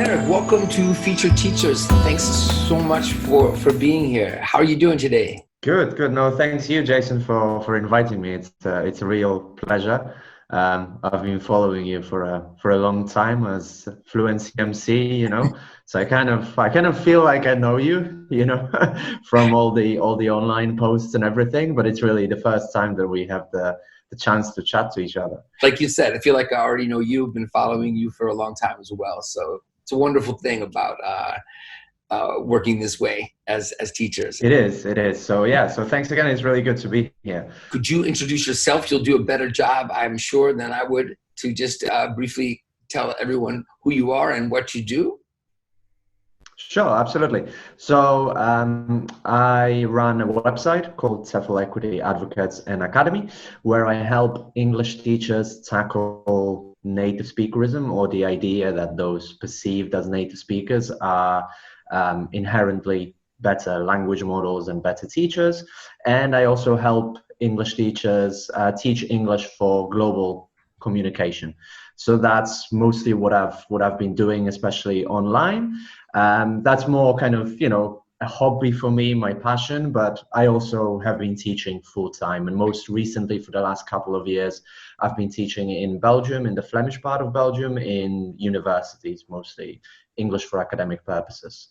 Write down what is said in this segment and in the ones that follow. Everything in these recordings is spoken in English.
Marek, welcome to Featured Teachers. Thanks so much for being here. How are you doing today? Good, good. No, thanks you, Jason, for inviting me. It's a real pleasure. I've been following you for a long time as Fluency MC, So I kind of feel like I know you, from all the online posts and everything. But it's really the first time that we have the chance to chat to each other. Like you said, I feel like I already know you. I've been following you for a long time as well. So it's a wonderful thing about working this way as teachers. It is. So yeah, so thanks again. It's really good to be here. Could you introduce yourself? You'll do a better job, I'm sure, than I would to just briefly tell everyone who you are and what you do. Sure, absolutely. So I run a website called TEFL Equity Advocates and Academy, where I help English teachers tackle native speakerism, or the idea that those perceived as native speakers are inherently better language models and better teachers. And I also help English teachers teach English for global communication. So that's mostly what I've been doing, especially online. That's more kind of, a hobby for me, my passion, but I also have been teaching full time. And most recently, for the last couple of years, I've been teaching in Belgium, in the Flemish part of Belgium, in universities, mostly English for academic purposes.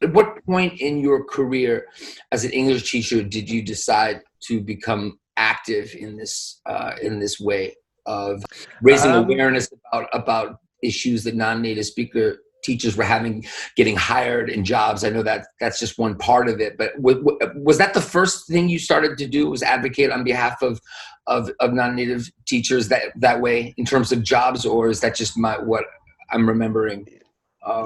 At what point in your career as an English teacher did you decide to become active in this way of raising awareness about issues that non-native speaker teachers were having, getting hired in jobs? I know that that's just one part of it, but was that the first thing you started to do, was advocate on behalf of non-native teachers that way in terms of jobs, or is that just what I'm remembering?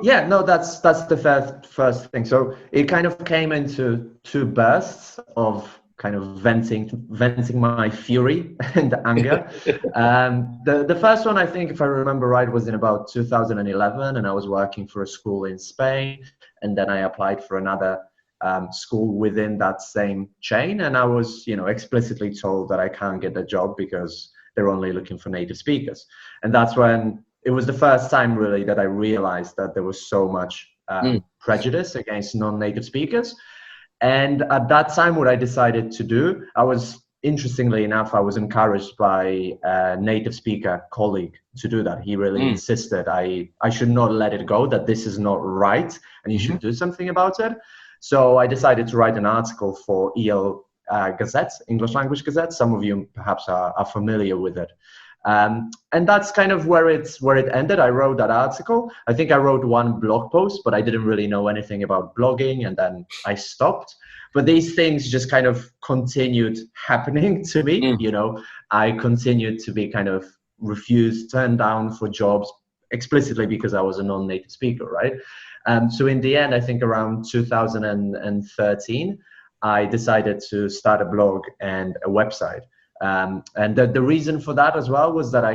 Yeah, no, that's the first thing. So it kind of came into two bursts of kind of venting my fury and anger. The first one, I think, if I remember right, was in about 2011, and I was working for a school in Spain, and then I applied for another school within that same chain, and I was, explicitly told that I can't get the job because they're only looking for native speakers. And that's when it was the first time really that I realized that there was so much prejudice against non-native speakers. And at that time, what I decided to do, interestingly enough, I was encouraged by a native speaker colleague to do that. He really insisted I should not let it go, that this is not right, and you should do something about it. So I decided to write an article for EL Gazette, English Language Gazette. Some of you perhaps are familiar with it. And that's kind of where it ended. I wrote that article. I think I wrote one blog post, but I didn't really know anything about blogging, and then I stopped. But these things just kind of continued happening to me. I continued to be kind of refused, turned down for jobs explicitly because I was a non-native speaker, right? So in the end, I think around 2013, I decided to start a blog and a website. And the reason for that as well was that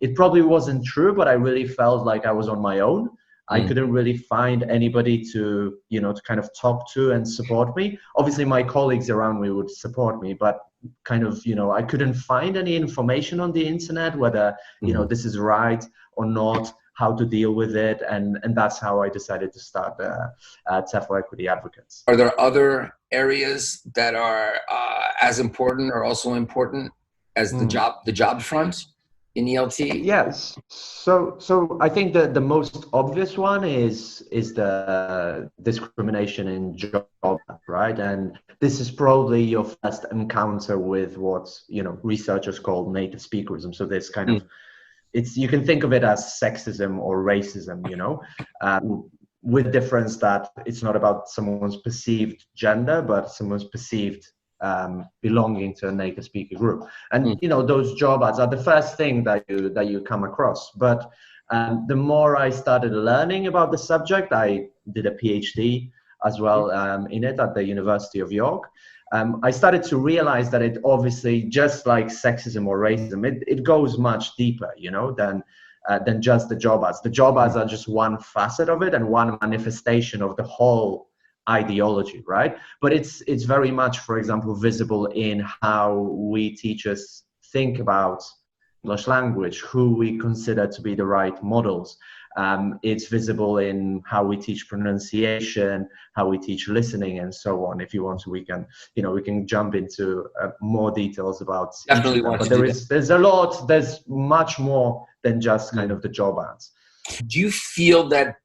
it probably wasn't true, but I really felt like I was on my own. I couldn't really find anybody to kind of talk to and support me. Obviously, my colleagues around me would support me, but I couldn't find any information on the internet, whether, this is right or not, how to deal with it. And that's how I decided to start TEFL Equity Advocates. Are there other areas that are as important or also important as the job front in ELT? Yes. So I think the most obvious one is the discrimination in job, right? And this is probably your first encounter with what researchers call native speakerism. So this kind of you can think of it as sexism or racism, with the difference that it's not about someone's perceived gender, but someone's perceived belonging to a native speaker group. And those job ads are the first thing that you come across. But the more I started learning about the subject, I did a PhD as well in it at the University of York. I started to realize that it obviously, just like sexism or racism, it goes much deeper, than just the job ads. The job ads are just one facet of it and one manifestation of the whole ideology, right? But it's very much, for example, visible in how we teachers think about English language, who we consider to be the right models. It's visible in how we teach pronunciation, how we teach listening, and so on. If you want to, we can jump into more details about Definitely each of them. want But to do that. there's much more than just kind of the job ads. Do you feel that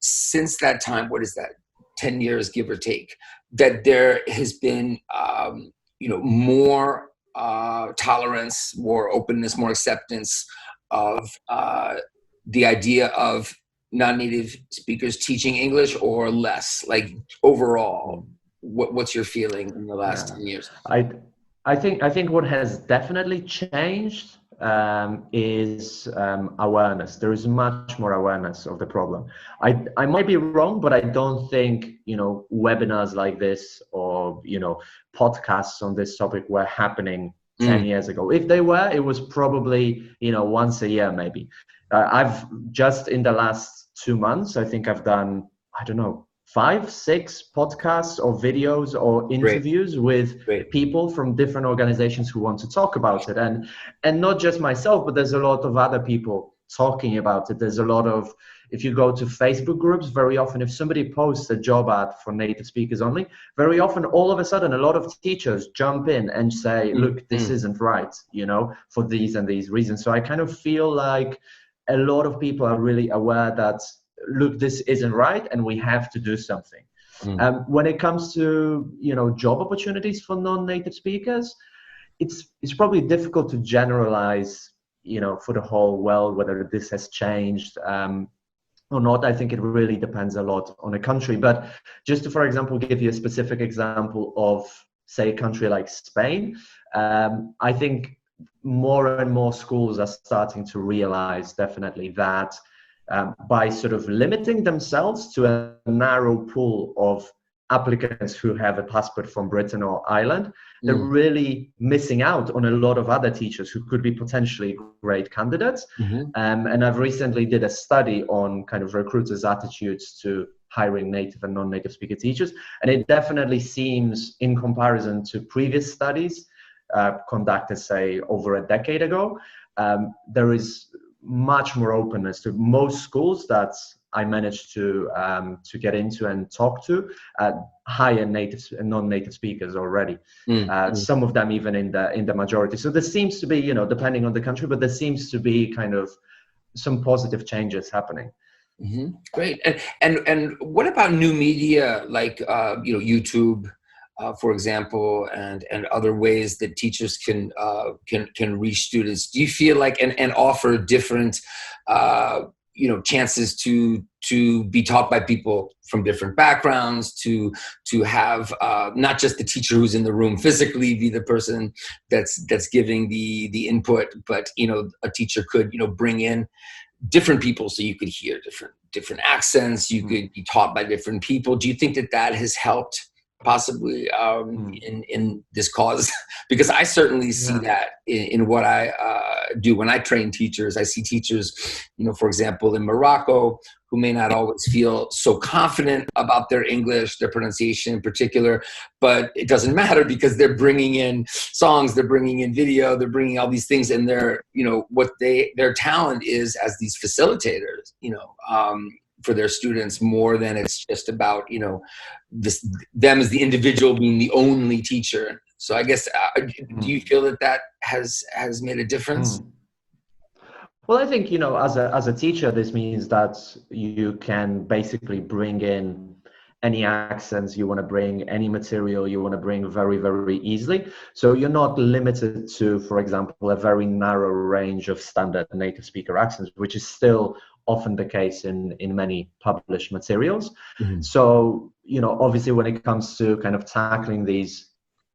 since that time, what is that, 10 years, give or take, that there has been, more tolerance, more openness, more acceptance of the idea of non-native speakers teaching English, or less? Like overall, what's your feeling in the last 10 years? I think what has definitely changed is awareness. There is much more awareness of the problem. I might be wrong, but I don't think webinars like this or podcasts on this topic were happening 10 years ago. If they were, it was probably once a year maybe. I've just in the last 2 months, I think I've done, I don't know, 5, 6 podcasts or videos or interviews with people from different organizations who want to talk about it. And not just myself, but there's a lot of other people talking about it. There's a lot of, if you go to Facebook groups, very often if somebody posts a job ad for native speakers only, very often all of a sudden a lot of teachers jump in and say, look, this isn't right, for these and these reasons. So I kind of feel like a lot of people are really aware that, look, this isn't right and we have to do something. When it comes to job opportunities for non-native speakers, it's probably difficult to generalize for the whole world whether this has changed or not. I think it really depends a lot on a country. But just to, for example, give you a specific example of, say, a country like Spain, I think more and more schools are starting to realize definitely that by sort of limiting themselves to a narrow pool of applicants who have a passport from Britain or Ireland, they're really missing out on a lot of other teachers who could be potentially great candidates. And I've recently did a study on kind of recruiters' attitudes to hiring native and non-native speaker teachers. And it definitely seems, in comparison to previous studies conducted, say, over a decade ago, there is much more openness to most schools that I managed to get into and talk to hire native and non-native speakers already. Some of them even in the majority. So there seems to be, depending on the country, but there seems to be kind of some positive changes happening. Great. And what about new media like YouTube, for example, and other ways that teachers can reach students? Do you feel like and offer different chances to be taught by people from different backgrounds, to have not just the teacher who's in the room physically be the person that's giving the input, but a teacher could bring in different people so you could hear different accents, you could be taught by different people? Do you think that has helped possibly in this cause? Because I certainly see that in what I do when I train teachers. I see teachers, for example, in Morocco, who may not always feel so confident about their English, their pronunciation in particular, but it doesn't matter because they're bringing in songs, they're bringing in video, they're bringing all these things, and they're, their talent is as these facilitators, for their students, more than it's just about, them as the individual being the only teacher. So I guess, do you feel that has made a difference? Well, I think, as a teacher, this means that you can basically bring in any accents you want to bring, any material you want to bring very, very easily. So you're not limited to, for example, a very narrow range of standard native speaker accents, which is still often the case in many published materials. So, obviously when it comes to kind of tackling these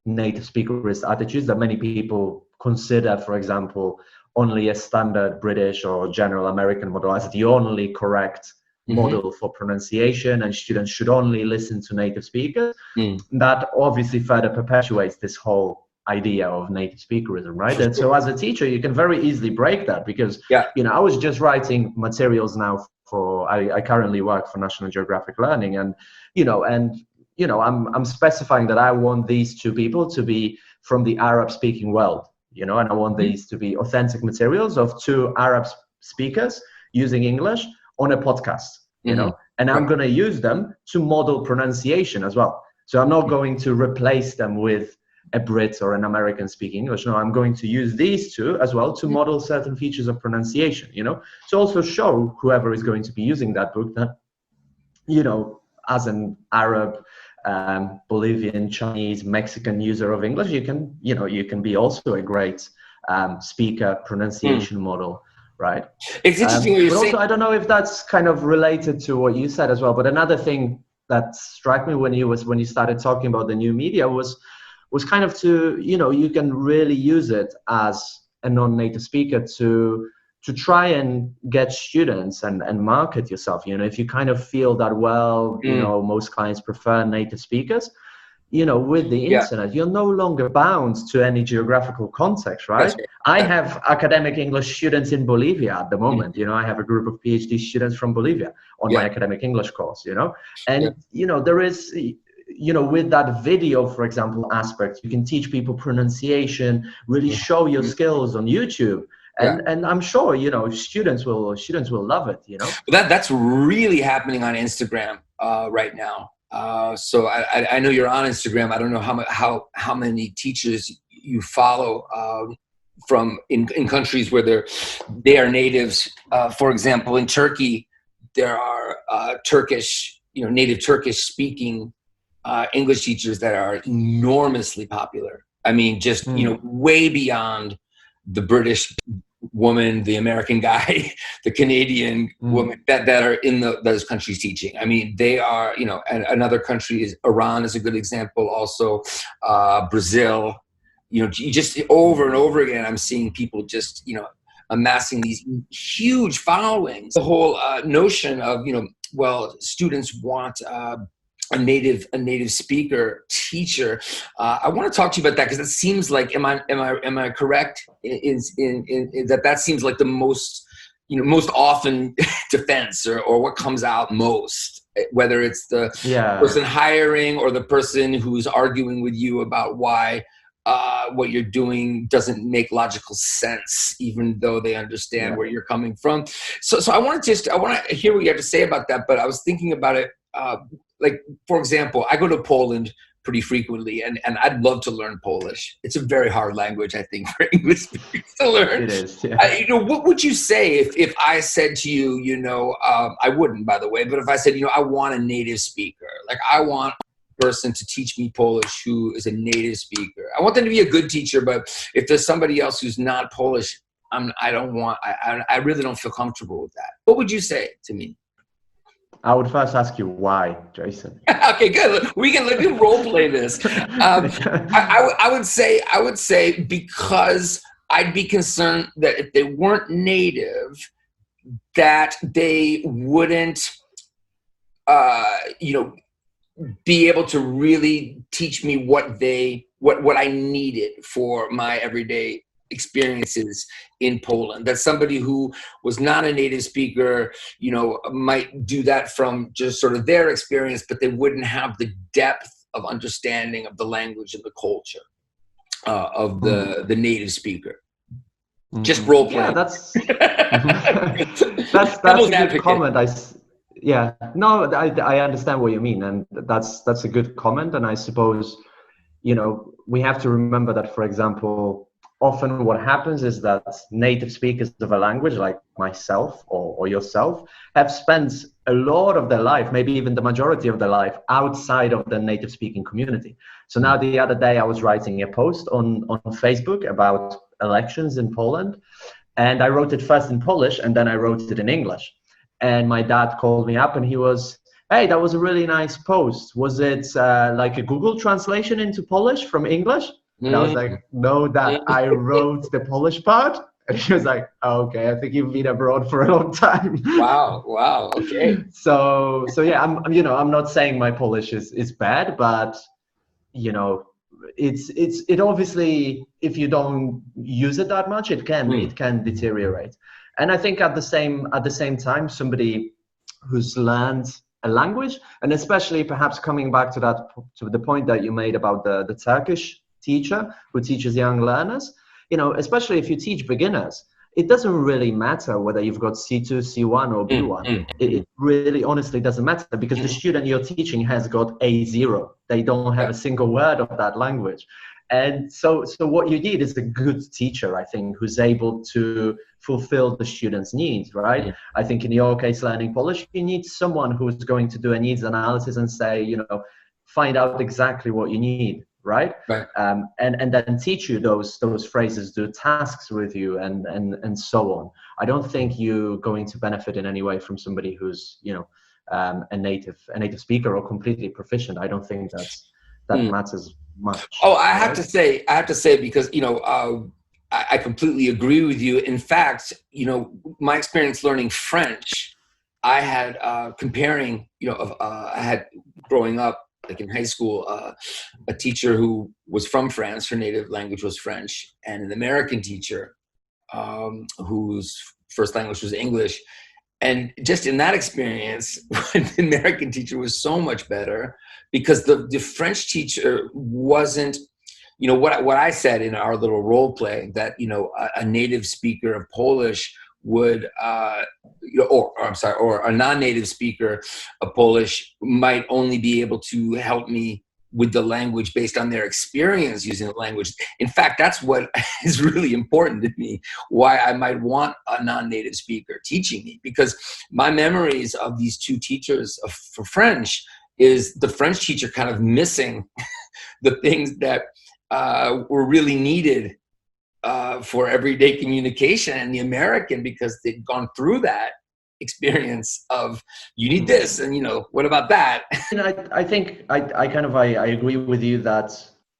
native speakerist attitudes that many people consider, for example, only a standard British or general American model as the only correct model for pronunciation, and students should only listen to native speakers, that obviously further perpetuates this whole idea of native speakerism, right? And so as a teacher, you can very easily break that because, I was just writing materials now I currently work for National Geographic Learning, and, I'm specifying that I want these two people to be from the Arab speaking world, and I want these to be authentic materials of two Arab speakers using English on a podcast, you know, and I'm going to use them to model pronunciation as well. So I'm not going to replace them with a Brit or an American speaking English. No, I'm going to use these two as well to model certain features of pronunciation, you know, to also show whoever is going to be using that book that, you know, as an Arab, Bolivian, Chinese, Mexican user of English, you can be also a great speaker, pronunciation model, right? It's interesting what you're saying. Also, I don't know if that's kind of related to what you said as well, but another thing that struck me when you started talking about the new media was kind of to, you know, you can really use it as a non-native speaker to try and get students and market yourself. You know, if you kind of feel that, well, you know, most clients prefer native speakers, you know, with the internet, you're no longer bound to any geographical context, right? I have academic English students in Bolivia at the moment. You know, I have a group of PhD students from Bolivia on my academic English course, you know, and, you know, there is, you know, with that video, for example, aspect, you can teach people pronunciation, really show your skills on YouTube. And I'm sure, you know, students will love it, you know. That's really happening on Instagram right now. So I know you're on Instagram. I don't know how many teachers you follow from in countries where they are natives. For example, in Turkey, there are Turkish, you know, native Turkish speaking English teachers that are enormously popular. I mean, just you know, way beyond the British woman, the American guy, the Canadian woman that are in those countries teaching. I mean, they are, you know, and another country is Iran is a good example. Also, Brazil, you know, just over and over again, I'm seeing people just, you know, amassing these huge followings. The whole notion of, you know, well, students want a native speaker teacher. I want to talk to you about that because it seems like, am I correct in that seems like the most, you know, most often defense or what comes out most, whether it's the person hiring or the person who's arguing with you about why what you're doing doesn't make logical sense, even though they understand where you're coming from. So I want to hear what you have to say about that. But I was thinking about it. Like, for example, I go to Poland pretty frequently, and I'd love to learn Polish. It's a very hard language, I think, for English speakers to learn. It is. You know, what would you say if I said to you, you know, I wouldn't, by the way, but if I said, you know, I want a native speaker, like I want a person to teach me Polish who is a native speaker. I want them to be a good teacher, but if there's somebody else who's not Polish, I really don't feel comfortable with that. What would you say to me? I would first ask you why, Jason. Okay, good. We can role play this. I would say because I'd be concerned that if they weren't native, that they wouldn't, you know, be able to really teach me what I needed for my everyday experiences in Poland. That somebody who was not a native speaker, you know, might do that from just sort of their experience, but they wouldn't have the depth of understanding of the language and the culture of the native speaker. Just role playing. Yeah, that's a good comment. I understand what you mean, and that's a good comment. And I suppose, you know, we have to remember that, for example, often what happens is that native speakers of a language, like myself or yourself, have spent a lot of their life, maybe even the majority of their life, outside of the native speaking community. So now the other day I was writing a post on Facebook about elections in Poland, and I wrote it first in Polish and then I wrote it in English. And my dad called me up and he was, "Hey, that was a really nice post. Was it like a Google translation into Polish from English?" And I was like, "No, Dad, I wrote the Polish part." And he was like, "Oh, okay, I think you've been abroad for a long time." Wow, okay. So yeah, I'm not saying my Polish is bad, but you know, it obviously, if you don't use it that much, it can deteriorate. And I think at the same time, somebody who's learned a language, and especially perhaps coming back to the point that you made about the Turkish teacher who teaches young learners, you know, especially if you teach beginners, it doesn't really matter whether you've got C2, C1 or B1. It really honestly doesn't matter, because the student you're teaching has got A0. They don't have a single word of that language. And so what you need is a good teacher, I think, who's able to fulfill the student's needs, right? I think in your case, learning Polish, you need someone who's going to do a needs analysis and say, you know, find out exactly what you need, right? And then teach you those phrases, do tasks with you, and so on. I don't think you're going to benefit in any way from somebody who's, you know, a native speaker or completely proficient. I don't think that matters much. Oh, I have to say, because, you know, I completely agree with you. In fact, you know, my experience learning French, I had comparing, you know, I had growing up, like in high school, a teacher who was from France, her native language was French, and an American teacher whose first language was English. And just in that experience, the American teacher was so much better, because the French teacher wasn't, you know, what I said in our little role play, that, you know, a native speaker of Polish would, you know, or a non-native speaker of Polish might only be able to help me with the language based on their experience using the language. In fact, that's what is really important to me, why I might want a non-native speaker teaching me, because my memories of these two teachers for French is the French teacher kind of missing the things that were really needed for everyday communication, and the American, because they'd gone through that experience of, you need this, and, you know, what about that? You know, I think I agree with you that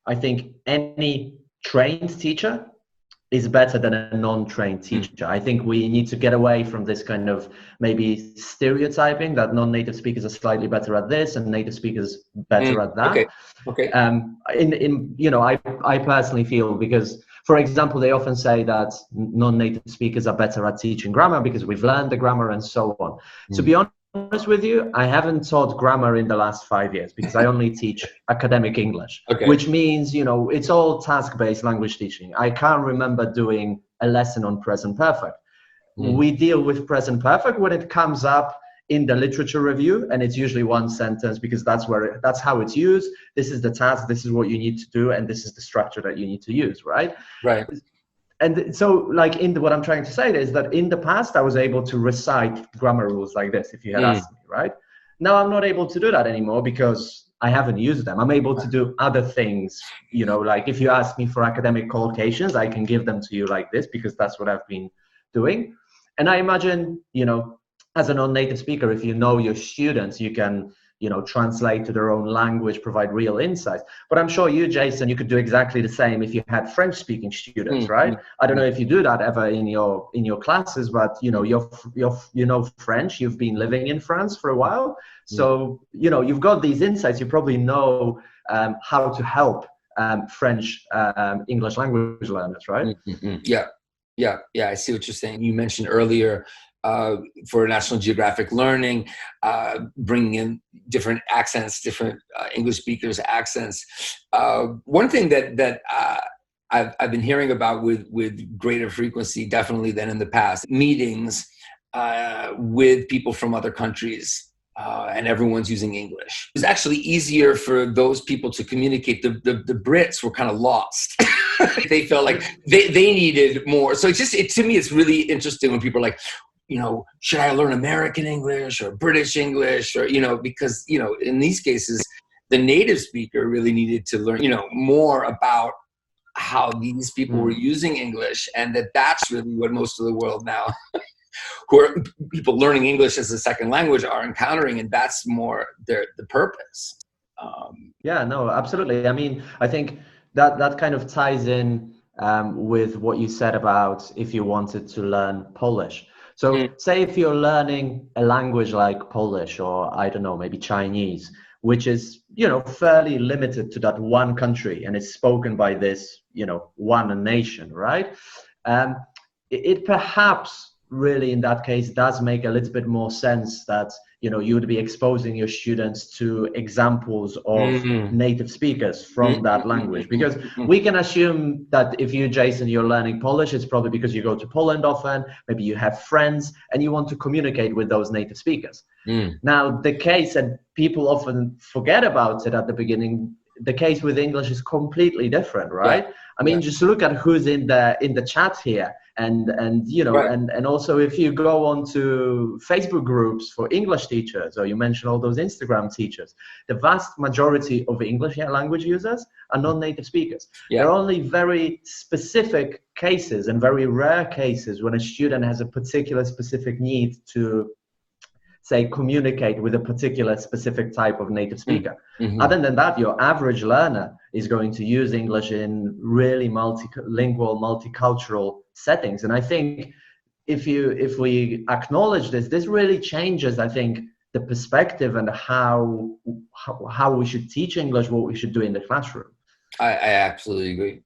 I think any trained teacher is better than a non-trained teacher. I think we need to get away from this kind of maybe stereotyping that non-native speakers are slightly better at this and native speakers better at that. Okay. In you know, I personally feel, because, for example, they often say that non-native speakers are better at teaching grammar because we've learned the grammar and so on. To be honest with you, I haven't taught grammar in the last 5 years, because I only teach academic English, which means, you know, it's all task-based language teaching. I can't remember doing a lesson on present perfect. We deal with present perfect when it comes up in the literature review, and it's usually one sentence, because that's how it's used. This is the task, this is what you need to do, and this is the structure that you need to use, right? And so, like, what I'm trying to say is that in the past, I was able to recite grammar rules like this if you had asked me, right? Now I'm not able to do that anymore, because I haven't used them. I'm able to do other things, you know, like if you ask me for academic collocations, I can give them to you like this, because that's what I've been doing. And I imagine, you know, as a non-native speaker, if you know your students, you can, you know, translate to their own language, provide real insights. But I'm sure you, Jason, you could do exactly the same if you had French-speaking students, right? I don't know if you do that ever in your classes, but, you know, you know French, you've been living in France for a while, so, you know, you've got these insights. You probably know how to help French English language learners, right? Yeah, I see what you're saying. You mentioned earlier, for National Geographic learning, bringing in different accents, different English speakers' accents. One thing that I've been hearing about with greater frequency, definitely, than in the past, meetings with people from other countries, and everyone's using English. It's actually easier for those people to communicate. The Brits were kind of lost. They felt like they needed more. So to me, it's really interesting when people are like, you know, should I learn American English or British English, or, you know, because, you know, in these cases, the native speaker really needed to learn, you know, more about how these people were using English, and that's really what most of the world now, who are people learning English as a second language, are encountering, and that's more the purpose. Yeah, no, absolutely. I mean, I think that kind of ties in with what you said about if you wanted to learn Polish. So say if you're learning a language like Polish, or I don't know, maybe Chinese, which is, you know, fairly limited to that one country, and it's spoken by this, you know, one nation, right? It perhaps really in that case does make a little bit more sense that, you know, you would be exposing your students to examples of native speakers from that language. Because we can assume that if you, Jason, you're learning Polish, it's probably because you go to Poland often, maybe you have friends and you want to communicate with those native speakers. Now, the case, and people often forget about it at the beginning, the case with English is completely different, right? Yeah. I mean, just look at who's in the chat here. And you know, right. and also if you go on to Facebook groups for English teachers, or you mention all those Instagram teachers, the vast majority of English language users are non-native speakers. Yeah. There are only very specific cases and very rare cases when a student has a particular specific need to, say, communicate with a particular specific type of native speaker. Other than that, your average learner is going to use English in really multilingual, multicultural settings. And I think if we acknowledge this really changes, I think, the perspective and how we should teach English, what we should do in the classroom. I absolutely agree.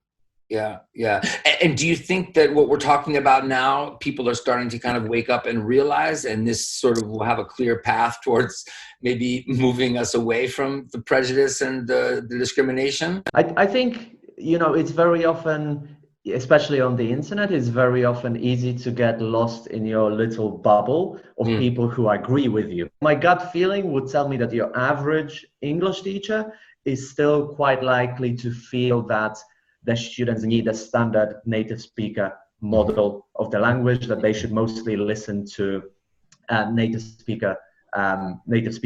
Yeah, yeah. And do you think that what we're talking about now, people are starting to kind of wake up and realize, and this sort of will have a clear path towards maybe moving us away from the prejudice and the discrimination? I think, you know, it's very often, especially on the internet, it's very often easy to get lost in your little bubble of people who agree with you. My gut feeling would tell me that your average English teacher is still quite likely to feel that the students need a standard native speaker model of the language, that they should mostly listen to native speaker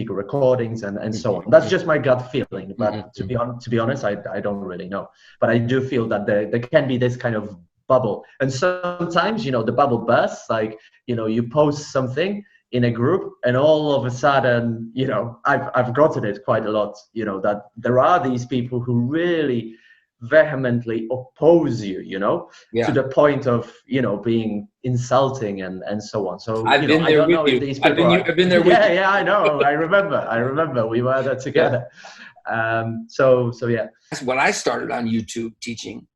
recordings and so on. That's just my gut feeling, but to be honest, I don't really know. But I do feel that there can be this kind of bubble, and sometimes, you know, the bubble bursts. Like, you know, you post something in a group and all of a sudden, you know, I've gotten it quite a lot, you know, that there are these people who really vehemently oppose you, you know, to the point of, you know, being insulting and so on. So I've been there with you. I've been there with you. Yeah, I know. I remember we were there together. So yeah. When I started on YouTube teaching,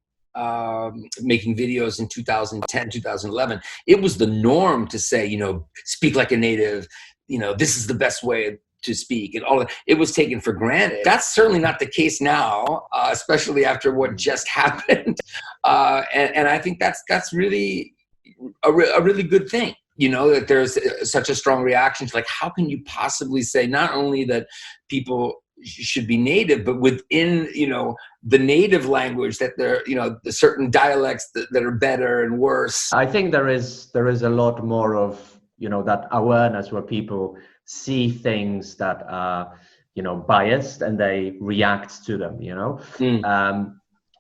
making videos in 2010, 2011, it was the norm to say, you know, speak like a native, you know, this is the best way to speak, and all of it was taken for granted. That's certainly not the case now, especially after what just happened. And I think that's really a really good thing, you know, that there's such a strong reaction to, like, how can you possibly say not only that people should be native, but within, you know, the native language, that there, you know, the certain dialects that are better and worse. I think there is a lot more of, you know, that awareness where people see things that are, you know, biased and they react to them, you know.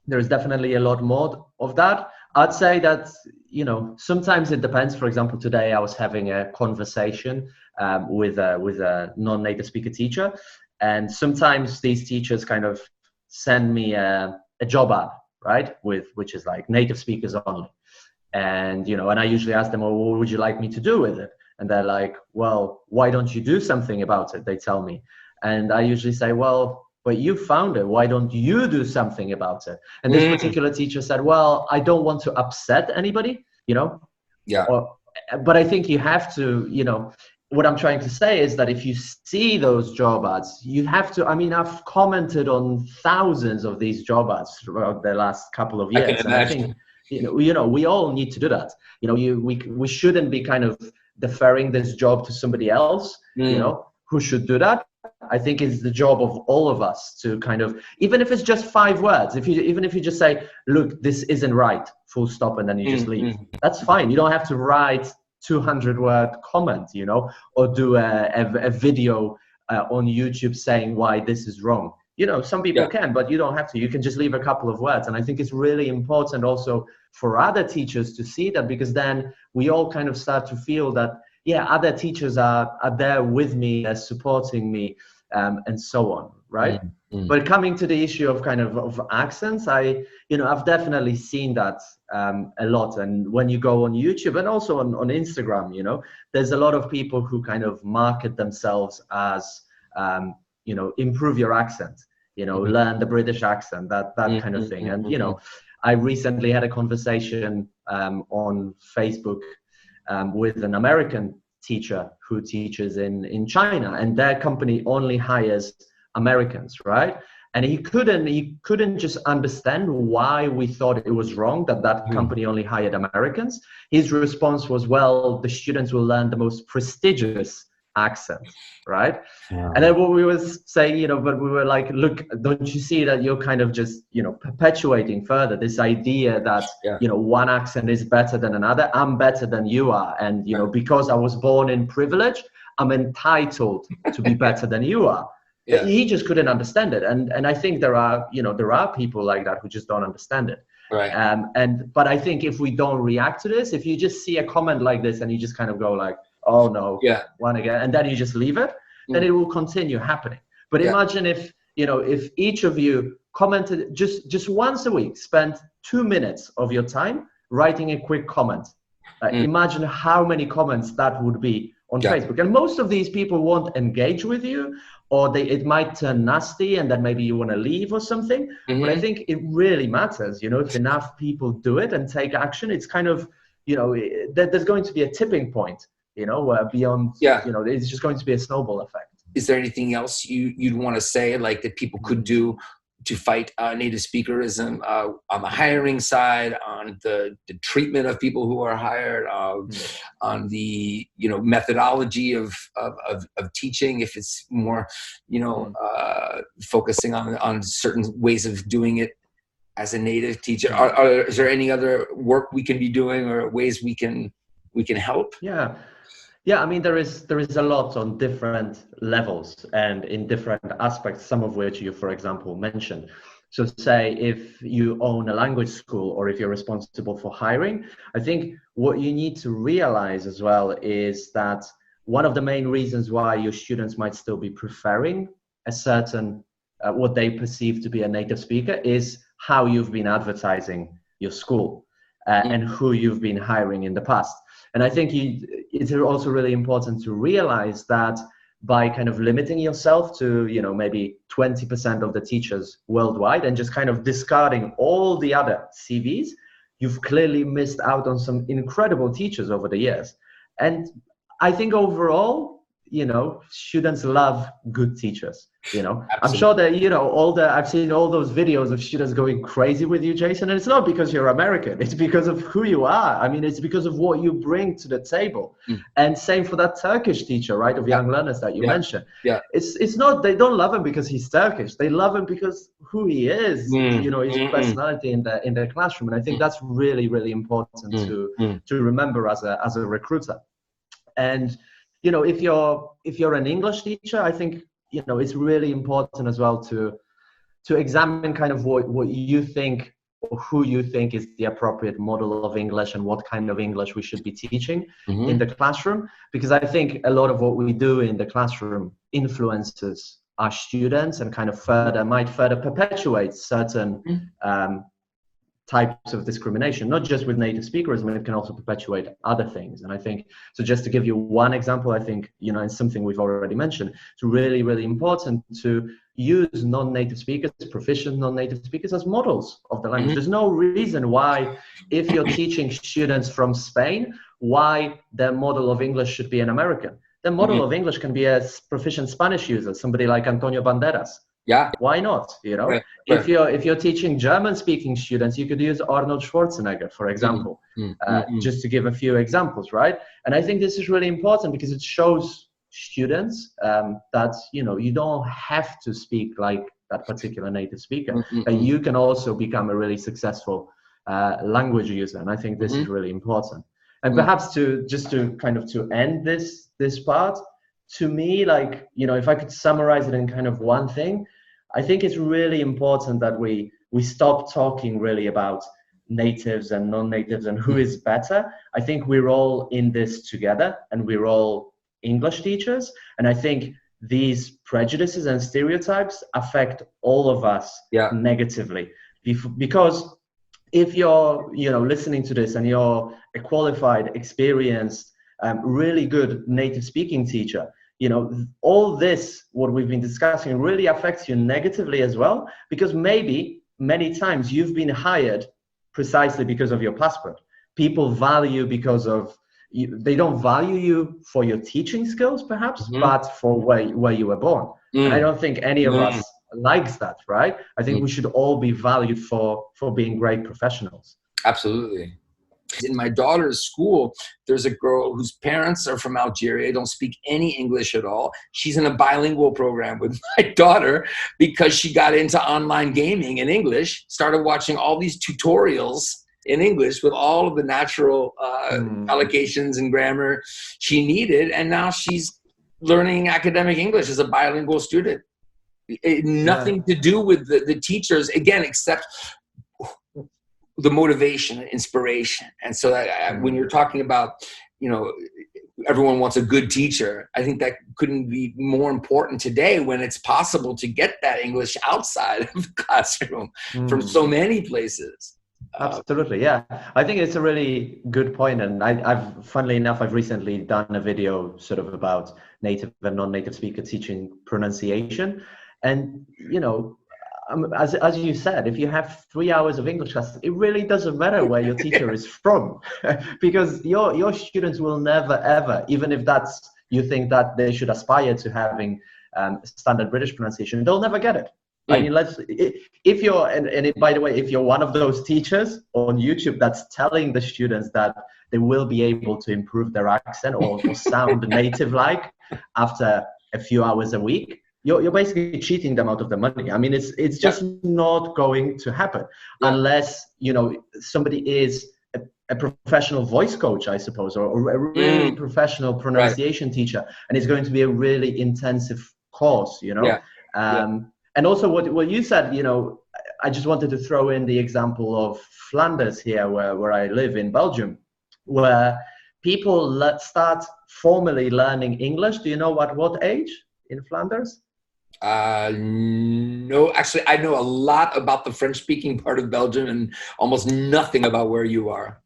There's definitely a lot more of that. I'd say that, you know, sometimes it depends. For example, today I was having a conversation with a non-native speaker teacher, and sometimes these teachers kind of send me a job ad, right, which is like native speakers only. And, you know, and I usually ask them, well, what would you like me to do with it? And they're like, well, why don't you do something about it? They tell me. And I usually say, well, but you found it. Why don't you do something about it? And this particular teacher said, well, I don't want to upset anybody, you know? Yeah. But I think you have to, you know, what I'm trying to say is that if you see those job ads, you have to, I mean, I've commented on thousands of these job ads throughout the last couple of years. And I think, you know, we all need to do that. You know, we shouldn't be kind of deferring this job to somebody else, you know, who should do that. I think it's the job of all of us to kind of, even if it's just 5 words, even if you just say, look, this isn't right, full stop, and then you just leave. That's fine. You don't have to write 200-word comment, you know, or do a video on YouTube saying why this is wrong. You know, some people can, but you don't have to. You can just leave a couple of words. And I think it's really important also for other teachers to see that, because then we all kind of start to feel that, yeah, other teachers are there with me, they're supporting me, and so on, right? But coming to the issue of kind of accents, I've definitely seen that a lot. And when you go on YouTube and also on Instagram, you know, there's a lot of people who kind of market themselves as, you know, improve your accent, you know, learn the British accent, that kind of thing. And, you know, I recently had a conversation on Facebook with an American teacher who teaches in China, and their company only hires Americans, right? And he couldn't just understand why we thought it was wrong that company only hired Americans. His response was, well, the students will learn the most prestigious accent, right? Yeah. And then what we were saying, but we were like, look, don't you see that you're kind of just, perpetuating further this idea that, one accent is better than another. I'm better than you are. And, because I was born in privilege, I'm entitled to be better than you are. Yeah. He just couldn't understand it. And I think there are people like that who just don't understand it. Right. But I think if we don't react to this, if you just see a comment like this and you just kind of go like, oh no, one again, and then you just leave it, then it will continue happening. But imagine if each of you commented just once a week, spent 2 minutes of your time writing a quick comment. Imagine how many comments that would be on Facebook. And most of these people won't engage with you, or it might turn nasty and then maybe you want to leave or something. But I think it really matters, if enough people do it and take action, it's kind of, there's going to be a tipping point, where beyond, it's just going to be a snowball effect. Is there anything else you'd want to say, like that people could do to fight native speakerism on the hiring side, on the treatment of people who are hired, on the methodology of teaching, if it's more focusing on certain ways of doing it as a native teacher? Is there any other work we can be doing or ways we can help? Yeah, I mean, there is a lot on different levels and in different aspects, some of which you, for example, mentioned. So say if you own a language school or if you're responsible for hiring, I think what you need to realize as well is that one of the main reasons why your students might still be preferring a certain, what they perceive to be a native speaker is how you've been advertising your school and who you've been hiring in the past. And I think it's also really important to realize that by kind of limiting yourself to, maybe 20% of the teachers worldwide and just kind of discarding all the other CVs, you've clearly missed out on some incredible teachers over the years. And I think overall, students love good teachers. I'm sure that, I've seen all those videos of students going crazy with you, Jason, and it's not because you're American, it's because of who you are. I mean, it's because of what you bring to the table. And same for that Turkish teacher, right, of young learners that you mentioned. Yeah. It's not, they don't love him because he's Turkish. They love him because who he is, his personality in the classroom. And I think that's really, really important to remember as a recruiter. And if you're an English teacher, I think it's really important as well to examine kind of what you think or who you think is the appropriate model of English and what kind of English we should be teaching in the classroom. Because I think a lot of what we do in the classroom influences our students and kind of might further perpetuate certain types of discrimination, not just with native speakerism, it can also perpetuate other things. And I think, so just to give you one example, I think, and something we've already mentioned, it's really, really important to use non-native speakers, proficient non-native speakers as models of the language. There's no reason why, if you're teaching students from Spain, why their model of English should be an American. The model of English can be a proficient Spanish user, somebody like Antonio Banderas. Yeah, why not? Right. If you're teaching German-speaking students, you could use Arnold Schwarzenegger, for example, just to give a few examples, right? And I think this is really important because it shows students that you don't have to speak like that particular native speaker, and you can also become a really successful language user. And I think this is really important. And perhaps to end this part, to me, like, if I could summarize it in kind of one thing, I think it's really important that we stop talking really about natives and non-natives and who is better. I think we're all in this together and we're all English teachers. And I think these prejudices and stereotypes affect all of us negatively. Because if you're, listening to this and you're a qualified, experienced, really good native speaking teacher, all this, what we've been discussing, really affects you negatively as well, because maybe many times you've been hired precisely because of your passport. People value because of, they don't value you for your teaching skills, perhaps, Mm-hmm. but for where you were born. And I don't think any of us likes that, right? I think we should all be valued for being great professionals. Absolutely. In my daughter's school, there's a girl whose parents are from Algeria, don't speak any English at all. She's in a bilingual program with my daughter because she got into online gaming in English, started watching all these tutorials in English with all of the natural allocations and grammar she needed. And now she's learning academic English as a bilingual student. Nothing to do with the teachers, again, except the motivation, inspiration. And so when you're talking about, everyone wants a good teacher, I think that couldn't be more important today when it's possible to get that English outside of the classroom from so many places. Absolutely, yeah. I think it's a really good point. And funnily enough, I've recently done a video sort of about native and non-native speaker teaching pronunciation. And, as you said, if you have 3 hours of English class, it really doesn't matter where your teacher is from, because your students will never, ever, even if you think that they should aspire to having standard British pronunciation, they'll never get it. I mean, if you're, by the way, if you're one of those teachers on YouTube that's telling the students that they will be able to improve their accent or sound native-like after a few hours a week, you're basically cheating them out of the money. I mean, it's just not going to happen unless, somebody is a professional voice coach, I suppose, or a really professional pronunciation teacher, and it's going to be a really intensive course, And also what you said, I just wanted to throw in the example of Flanders here, where I live in Belgium, where people start formally learning English. Do you know what age in Flanders? No, actually, I know a lot about the French-speaking part of Belgium and almost nothing about where you are.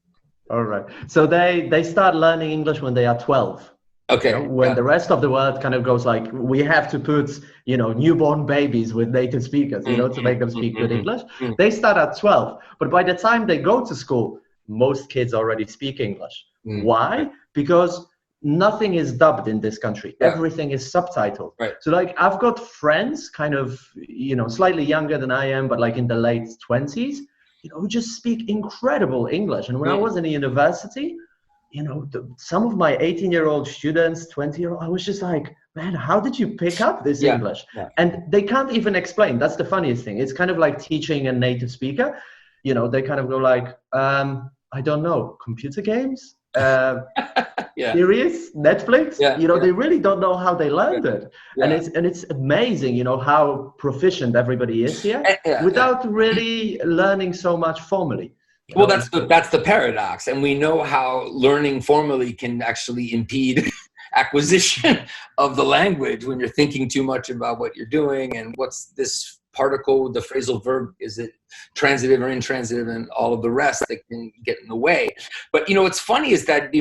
All right. So they start learning English when they are 12. Okay. When the rest of the world kind of goes like, we have to put, newborn babies with native speakers, to make them speak good English. They start at 12. But by the time they go to school, most kids already speak English. Why? Because nothing is dubbed in this country. Everything is subtitled. Right. So I've got friends kind of, slightly younger than I am, but like in the late 20s, who just speak incredible English. And when I was in a university, some of my 18-year-old students, 20-year-old, I was just like, man, how did you pick up this English? Yeah. And they can't even explain. That's the funniest thing. It's kind of like teaching a native speaker. They kind of go like, I don't know, computer games? Series, Netflix, they really don't know how they learned it. And it's amazing, how proficient everybody is here without really learning so much formally. Well, that's the paradox. And we know how learning formally can actually impede acquisition of the language when you're thinking too much about what you're doing and what's this particle, the phrasal verb, is it transitive or intransitive, and all of the rest that can get in the way. But, what's funny is that,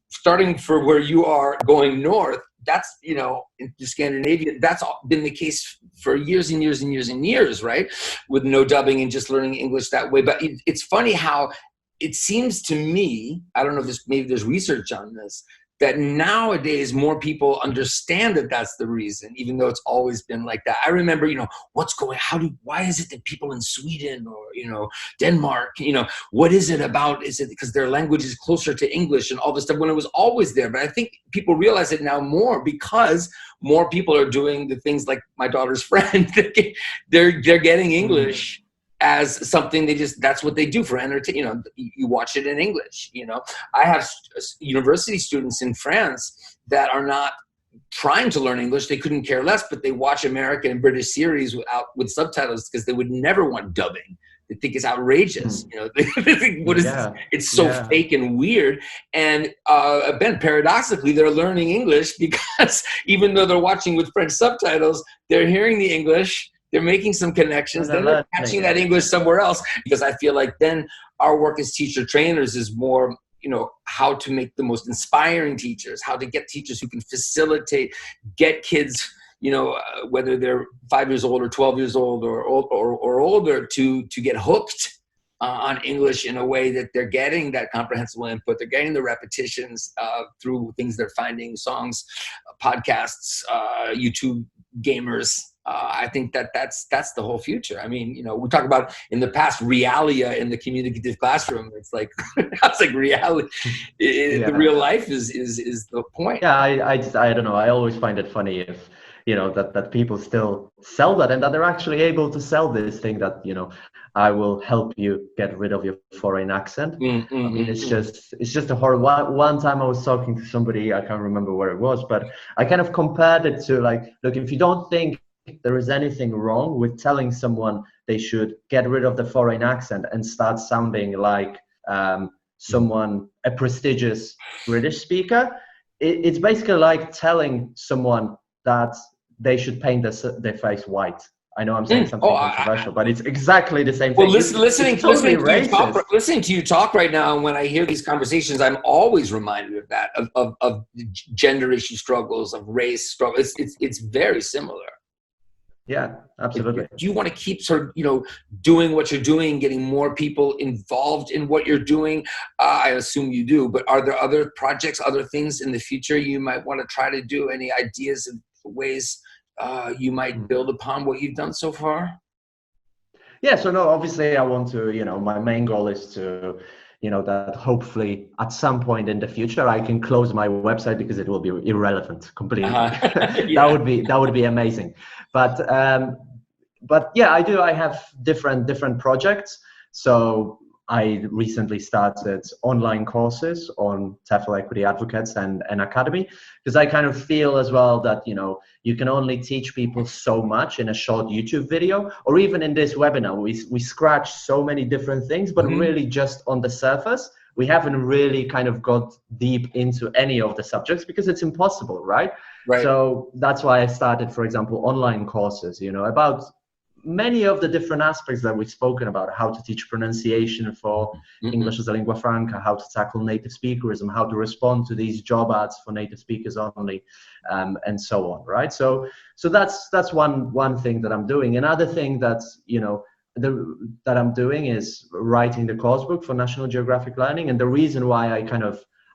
starting for where you are going north, that's, into Scandinavia, that's been the case for years and years and years and years, right? With no dubbing and just learning English that way. But it's funny how it seems to me, I don't know if maybe there's research on this, that nowadays more people understand that that's the reason, even though it's always been like that. I remember, why is it that people in Sweden or, Denmark, what is it about? Is it because their language is closer to English and all this stuff when it was always there? But I think people realize it now more because more people are doing the things like my daughter's friend. They're getting English as something that's what they do for entertainment. You watch it in English, I have university students in France that are not trying to learn English. They couldn't care less, but they watch American and British series with subtitles because they would never want dubbing. They think it's outrageous. They think, what is this? It's so fake and weird. And Ben, paradoxically, they're learning English because even though they're watching with French subtitles, they're hearing the English. They're making some connections. Then they're catching that English somewhere else. Because I feel like then our work as teacher trainers is more, how to make the most inspiring teachers, how to get teachers who can facilitate, get kids, whether they're 5 years old or 12 years old or older, to get hooked on English in a way that they're getting that comprehensible input. They're getting the repetitions through things they're finding, songs, podcasts, YouTube, gamers. I think that's the whole future. I mean, we talk about in the past realia in the communicative classroom. It's like that's like reality. The real life is the point. Yeah, I don't know. I always find it funny if that people still sell that, and that they're actually able to sell this thing that I will help you get rid of your foreign accent. I mean, it's just a horror. One time I was talking to somebody, I can't remember where it was, but I kind of compared it to like, look, if you don't think there is anything wrong with telling someone they should get rid of the foreign accent and start sounding like someone, a prestigious British speaker, it's basically like telling someone that they should paint their face white. I know I'm saying something controversial, but it's exactly the same thing. Well, listening to you talk right now, and when I hear these conversations, I'm always reminded of that, of gender issue struggles, of race struggles. It's very similar. Yeah, absolutely. Do you want to keep sort of, doing what you're doing, getting more people involved in what you're doing? I assume you do, but are there other projects, other things in the future you might want to try to do? Any ideas of ways you might build upon what you've done so far? Yeah, so no, obviously I want to, my main goal is to, that hopefully at some point in the future I can close my website because it will be irrelevant completely. Yeah. That would be amazing. But yeah, I have different projects. So I recently started online courses on TEFL Equity Advocates and Academy, because I kind of feel as well that, you can only teach people so much in a short YouTube video, or even in this webinar. We scratch so many different things, but really just on the surface. We haven't really kind of got deep into any of the subjects because it's impossible, right? So that's why I started, for example, online courses, about many of the different aspects that we've spoken about: how to teach pronunciation for English as a lingua franca, how to tackle native speakerism, how to respond to these job ads for native speakers only, and so on, right? So that's one thing that I'm doing. Another thing that's, that I'm doing is writing the course book for National Geographic Learning. And the reason why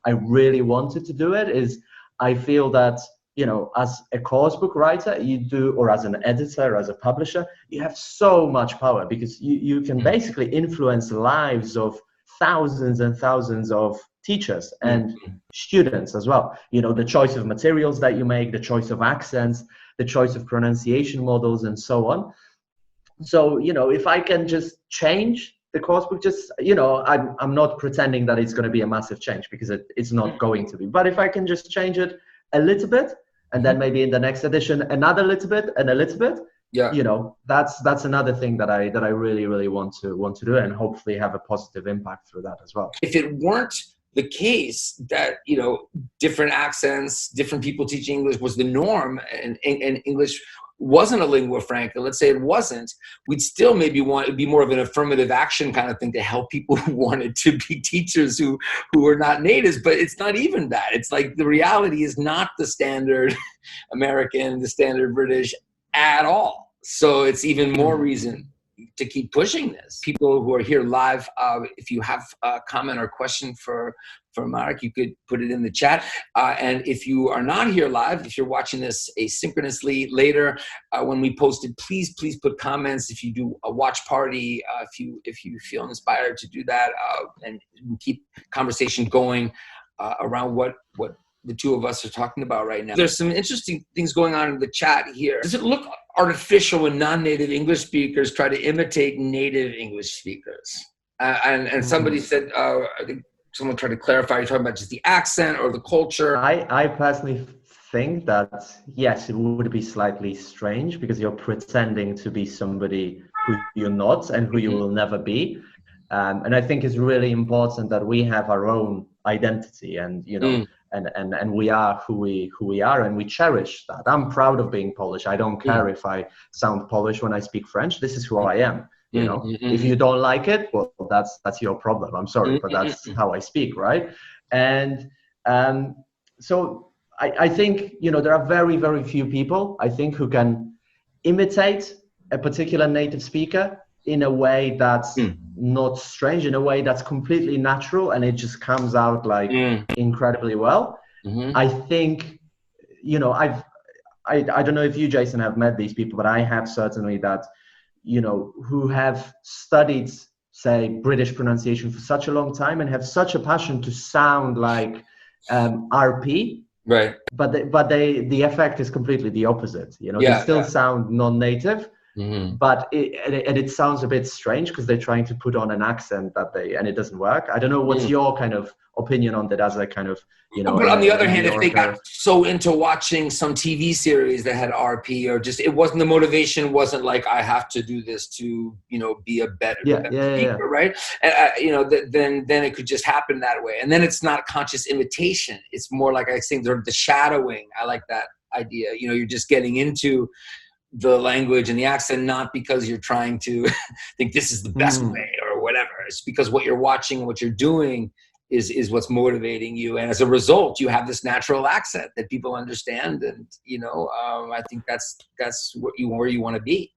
I really wanted to do it is I feel that, as a course book writer, or as an editor, as a publisher, you have so much power, because you can basically influence the lives of thousands and thousands of teachers and students as well. The choice of materials that you make, the choice of accents, the choice of pronunciation models, and so on. So, if I can just change the course book, just, I'm not pretending that it's going to be a massive change, because it's not going to be. But if I can just change it a little bit, and then maybe in the next edition another little bit and a little bit, that's another thing that I really, really want to do, and hopefully have a positive impact through that as well. If it weren't the case that different accents, different people teaching English was the norm, and English wasn't a lingua franca, let's say it wasn't, we'd still maybe want it'd be more of an affirmative action kind of thing to help people who wanted to be teachers who are not natives. But it's not even that. It's like the reality is not the standard American, the standard British at all. So it's even more reason to keep pushing this. People who are here live, if you have a comment or question for Marek, you could put it in the chat. And if you are not here live, if you're watching this asynchronously later, when we post it, please put comments. If you do a watch party, if you feel inspired to do that, and keep conversation going around what the two of us are talking about right now. There's some interesting things going on in the chat here. Does it look artificial when non-native English speakers try to imitate native English speakers? And somebody said, I think someone tried to clarify, you're talking about just the accent or the culture? I personally think that, yes, it would be slightly strange, because you're pretending to be somebody who you're not and who you will never be. And I think it's really important that we have our own identity, and and we are who we are, and we cherish that. I'm proud of being Polish. I don't care if I sound Polish when I speak French. This is who I am. If you don't like it, well, that's your problem. I'm sorry, but that's how I speak, right? And so I think there are very, very few people, I think, who can imitate a particular native speaker in a way that's not strange, in a way that's completely natural, and it just comes out like incredibly well. I think, you know, I don't know if you, Jason, have met these people, but I have certainly that, you know, who have studied, say, British pronunciation for such a long time and have such a passion to sound like RP. Right. But the effect is completely the opposite. You know, Yeah, they still yeah. sound non-native, but it sounds a bit strange because they're trying to put on an accent and it doesn't work. I don't know what's your kind of opinion on that as a kind of, you know. But on the other New hand, if they Yorker. got so into watching some TV series that had RP, or just, it wasn't, the motivation wasn't like, I have to do this to, you know, be a better speaker, right? And you know, then it could just happen that way. And then it's not conscious imitation. It's more like, I think, the shadowing. I like that idea. You know, you're just getting into the language and the accent, not because you're trying to think this is the best way or whatever. It's because what you're watching and what you're doing is what's motivating you, and as a result, you have this natural accent that people understand. And you know, I think that's where you want to be.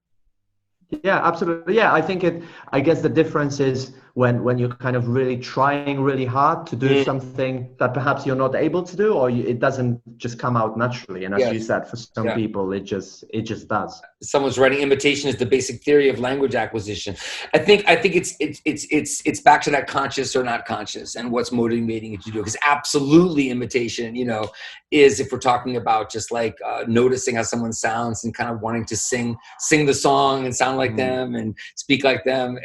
Yeah, absolutely. Yeah, I think I guess the difference is when you're kind of really trying really hard to do something that perhaps you're not able to do, or it doesn't just come out naturally. And as you said, for some people, it just does. Someone's writing, imitation is the basic theory of language acquisition. I think it's back to that conscious or not conscious, and what's motivating you to do it. Because absolutely, imitation, you know, is, if we're talking about just like noticing how someone sounds and kind of wanting to sing the song and sound like them and speak like them,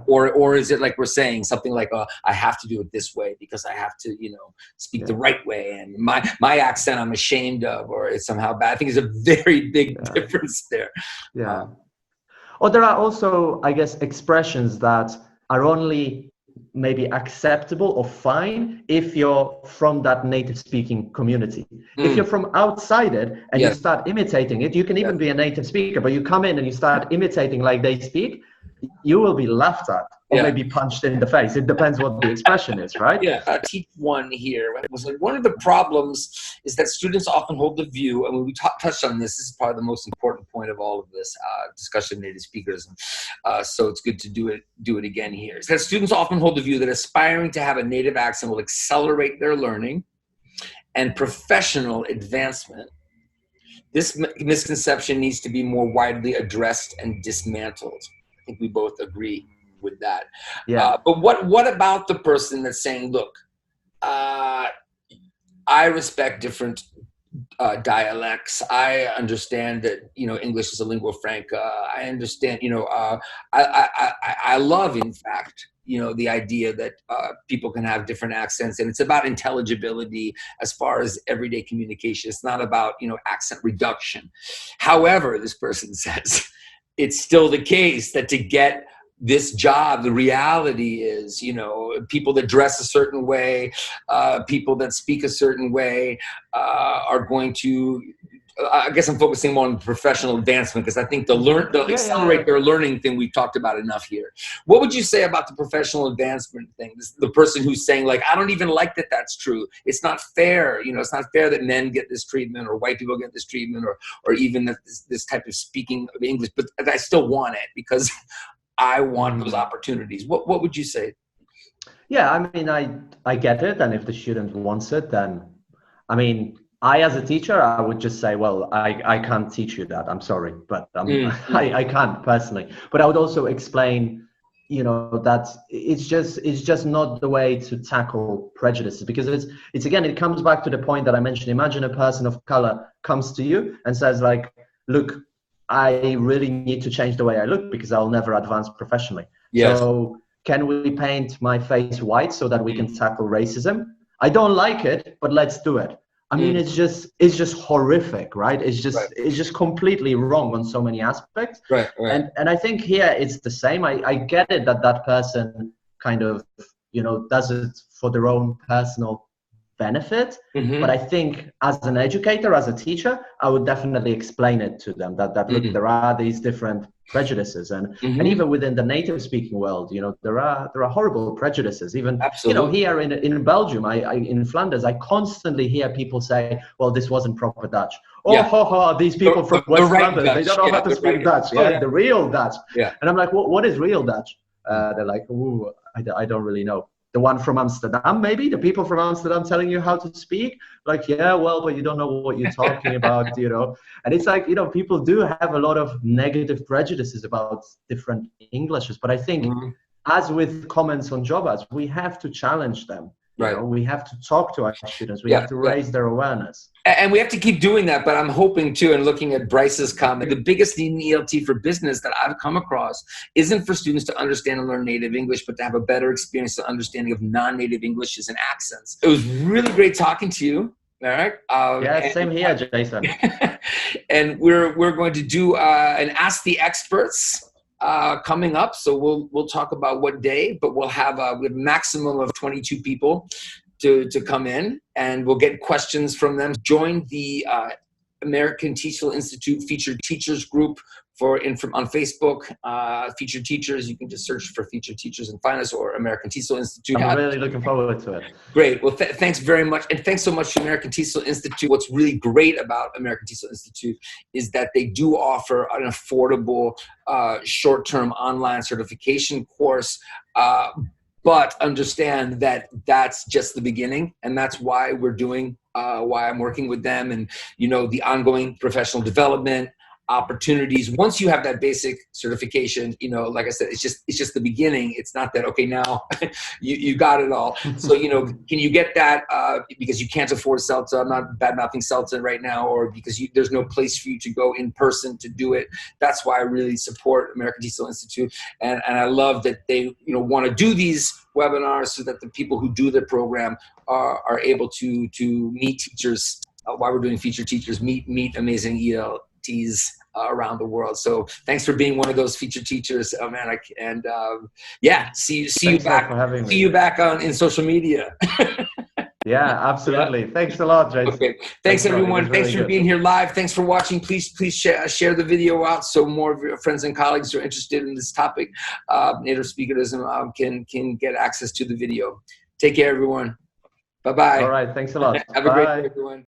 or is it like we're saying something like, I have to do it this way because I have to, you know, speak the right way, and my accent I'm ashamed of, or it's somehow bad. I think there's a very big difference there. Yeah. Or there are also, I guess, expressions that are only maybe acceptable or fine if you're from that native speaking community. If you're from outside it and you start imitating it, you can even be a native speaker, but you come in and you start imitating like they speak, you will be laughed at or maybe punched in the face. It depends what the expression is, right? Teach one here was like, one of the problems is that students often hold the view, and when we touched on this is probably the most important point of all of this discussion of native speakers, so it's good to do it again here, is that students often hold the view that aspiring to have a native accent will accelerate their learning and professional advancement. This misconception needs to be more widely addressed and dismantled. I think we both agree with that. But what about the person that's saying, look, I respect different dialects. I understand that, you know, English is a lingua franca. I understand, you know, I love, in fact, you know, the idea that people can have different accents, and it's about intelligibility as far as everyday communication. It's not about, you know, accent reduction. However, this person says, it's still the case that to get this job, the reality is, you know, people that dress a certain way, people that speak a certain way are going to, I guess I'm focusing more on professional advancement, because I think the accelerate their learning thing we've talked about enough here. What would you say about the professional advancement thing? The person who's saying, like, I don't even like that that's true. It's not fair. You know, it's not fair that men get this treatment, or white people get this treatment, or even that this type of speaking of English, but I still want it because I want those opportunities. What would you say? Yeah, I mean, I get it. And if the student wants it, then, I mean, I, as a teacher, I would just say, well, I can't teach you that. I'm sorry, but I can't personally. But I would also explain, you know, that it's just not the way to tackle prejudices, because it's again, it comes back to the point that I mentioned. Imagine a person of color comes to you and says, like, look, I really need to change the way I look because I'll never advance professionally. So can we paint my face white so that we can tackle racism? I don't like it, but let's do it. I mean, it's just horrific, right? It's just completely wrong on so many aspects. Right. And I think here it's the same. I get it that person kind of, you know, does it for their own personal benefit. But I think as an educator, as a teacher, I would definitely explain it to them that look, there are these different prejudices, and even within the native speaking world, you know, there are horrible prejudices. Even you know, here in Belgium, in Flanders, I constantly hear people say, well, this wasn't proper Dutch. Oh, these people from West Flanders, they don't know how to speak Dutch. The real Dutch. And I'm like, what is real Dutch? They're like, ooh, I don't really know. The one from Amsterdam, maybe? The people from Amsterdam telling you how to speak? Like, yeah, well, but you don't know what you're talking about, you know? And it's like, you know, people do have a lot of negative prejudices about different Englishes. But I think, as with comments on job ads, we have to challenge them. You know, we have to talk to our students. We have to raise their awareness. And we have to keep doing that. But I'm hoping too, and looking at Bryce's comment, the biggest need in ELT for business that I've come across isn't for students to understand and learn native English, but to have a better experience and understanding of non-native Englishes and accents. It was really great talking to you, Marek. Same here, Jason. And we're going to do an Ask the Experts coming up, so we'll talk about what day, but we'll have a maximum of 22 people to come in, and we'll get questions from them. Join the American TEFL Institute Featured Teachers group on Facebook. Featured Teachers, you can just search for Featured Teachers and find us, or American TEFL Institute. I'm really looking forward to it. Great. Well, thanks very much. And thanks so much to American TEFL Institute. What's really great about American TEFL Institute is that they do offer an affordable short-term online certification course. But understand that that's just the beginning, and that's why we're doing, why I'm working with them, and you know, the ongoing professional development opportunities. Once you have that basic certification, you know, like I said, it's just the beginning. It's not that, okay, now you got it all. So, you know, can you get that because you can't afford CELTA? I'm not bad-mouthing CELTA right now, or because there's no place for you to go in person to do it. That's why I really support American TEFL Institute. And I love that they, you know, want to do these webinars so that the people who do the program are able to meet teachers while we're doing Featured Teachers, meet amazing ELTs around the world. So thanks for being one of those featured teachers, Marek. And see you back in social media. Yeah, absolutely. Thanks a lot, Jason. Okay. Thanks everyone. Thanks for being here live. Thanks for watching. Please share the video out so more of your friends and colleagues who are interested in this topic, native speakerism, can get access to the video. Take care, everyone. Bye-bye. All right. Thanks a lot. Have a great day, everyone.